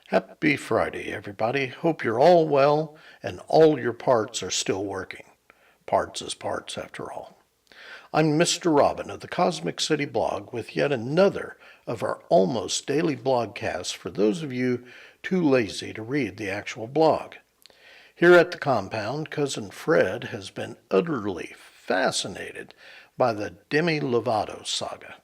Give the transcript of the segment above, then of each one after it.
Happy Friday, everybody. Hope you're all well and all your parts are still working. Parts is parts, after all. I'm Mr. Robin of the Cosmic City blog with yet another of our almost daily blogcasts for those of you too lazy to read the actual blog. Here at the compound, Cousin Fred has been utterly fascinated by the Demi Lovato saga.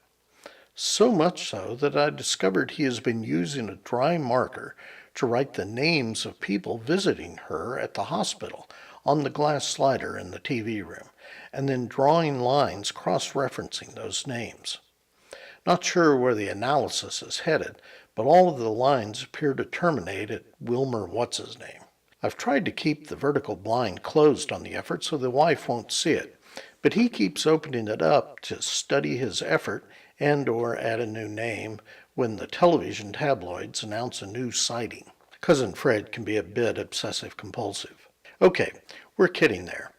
So much so that I discovered he has been using a dry marker to write the names of people visiting her at the hospital on the glass slider in the TV room, and then drawing lines cross-referencing those names. Not sure where the analysis is headed, but all of the lines appear to terminate at Wilmer What's-His-Name. I've tried to keep the vertical blind closed on the effort so the wife won't see it, but he keeps opening it up to study his effort and or add a new name when the television tabloids announce a new sighting. Cousin Fred can be a bit obsessive-compulsive. Okay, we're kidding there.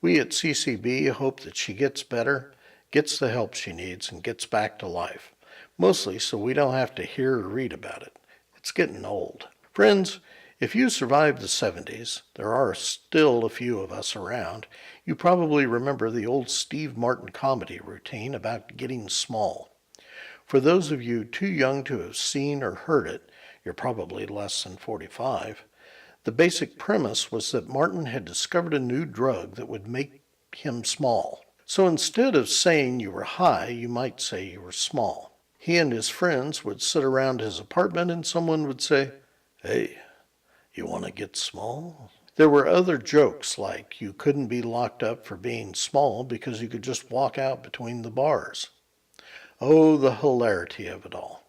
We at CCB hope that she gets better, gets the help she needs, and gets back to life. Mostly so we don't have to hear or read about it. It's getting old. Friends, if you survived the 70s, there are still a few of us around, you probably remember the old Steve Martin comedy routine about getting small. For those of you too young to have seen or heard it, you're probably less than 45, the basic premise was that Martin had discovered a new drug that would make him small. So instead of saying you were high, you might say you were small. He and his friends would sit around his apartment and someone would say, "Hey, you want to get small?" There were other jokes like you couldn't be locked up for being small because you could just walk out between the bars. Oh, the hilarity of it all.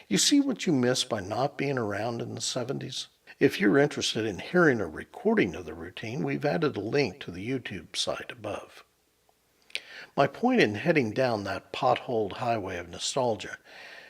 You see what you miss by not being around in the 70s? If you're interested in hearing a recording of the routine, we've added a link to the YouTube site above. My point in heading down that potholed highway of nostalgia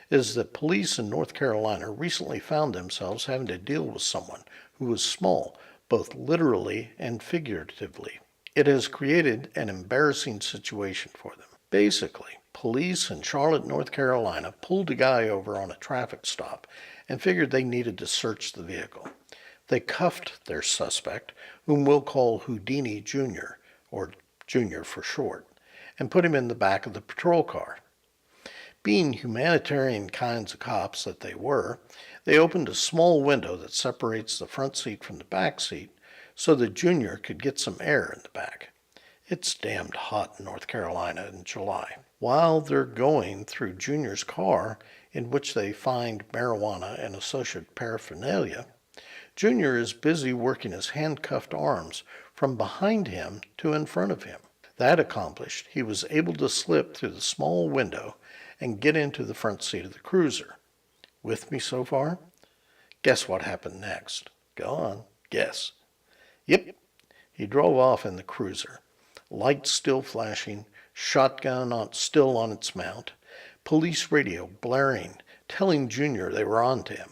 is that police in North Carolina recently found themselves having to deal with someone who was small, both literally and figuratively. It has created an embarrassing situation for them. Basically, police in Charlotte, North Carolina pulled a guy over on a traffic stop and figured they needed to search the vehicle. They cuffed their suspect, whom we'll call Houdini Jr., or Junior for short, and put him in the back of the patrol car. Being humanitarian kinds of cops that they were, they opened a small window that separates the front seat from the back seat so that Junior could get some air in the back. It's damned hot in North Carolina in July. While they're going through Junior's car, in which they find marijuana and associated paraphernalia, Junior is busy working his handcuffed arms from behind him to in front of him. That accomplished, he was able to slip through the small window and get into the front seat of the cruiser. With me so far? Guess what happened next? Go on, guess. Yep, he drove off in the cruiser. Lights still flashing, shotgun still on its mount, police radio blaring, telling Junior they were on to him.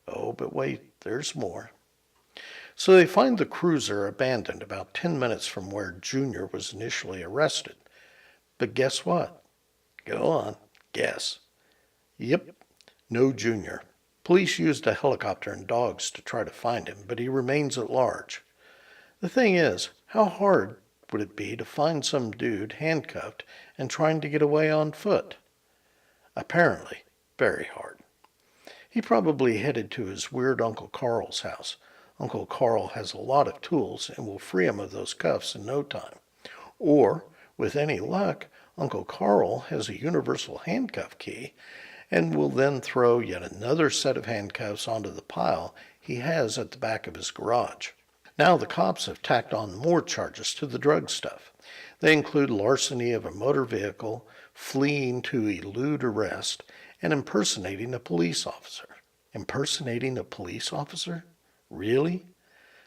Oh, but wait, there's more. So they find the cruiser abandoned about 10 minutes from where Junior was initially arrested. But guess what? Go on, guess. Yep, no Junior. Police used a helicopter and dogs to try to find him, but he remains at large. The thing is, how hard would it be to find some dude handcuffed and trying to get away on foot? Apparently, very hard. He probably headed to his weird Uncle Carl's house. Uncle Carl has a lot of tools and will free him of those cuffs in no time. Or, with any luck, Uncle Carl has a universal handcuff key and will then throw yet another set of handcuffs onto the pile he has at the back of his garage. Now the cops have tacked on more charges to the drug stuff. They include larceny of a motor vehicle, fleeing to elude arrest, and impersonating a police officer. Impersonating a police officer? Really?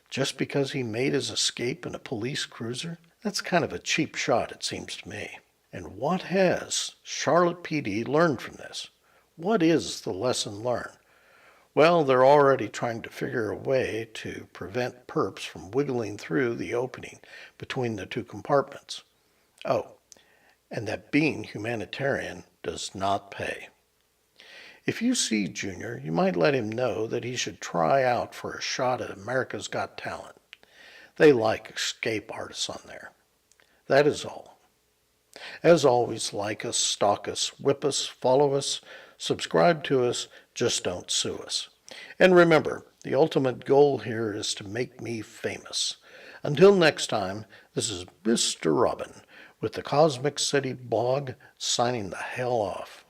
Just because he made his escape in a police cruiser? That's kind of a cheap shot, it seems to me. And what has Charlotte PD learned from this? What is the lesson learned? Well, they're already trying to figure a way to prevent perps from wiggling through the opening between the two compartments. Oh, and that being humanitarian does not pay. If you see Junior, you might let him know that he should try out for a shot at America's Got Talent. They like escape artists on there. That is all. As always, like us, stalk us, whip us, follow us, subscribe to us, just don't sue us. And remember, the ultimate goal here is to make me famous. Until next time, this is Mr. Robin with the Cosmic City blog signing the hell off.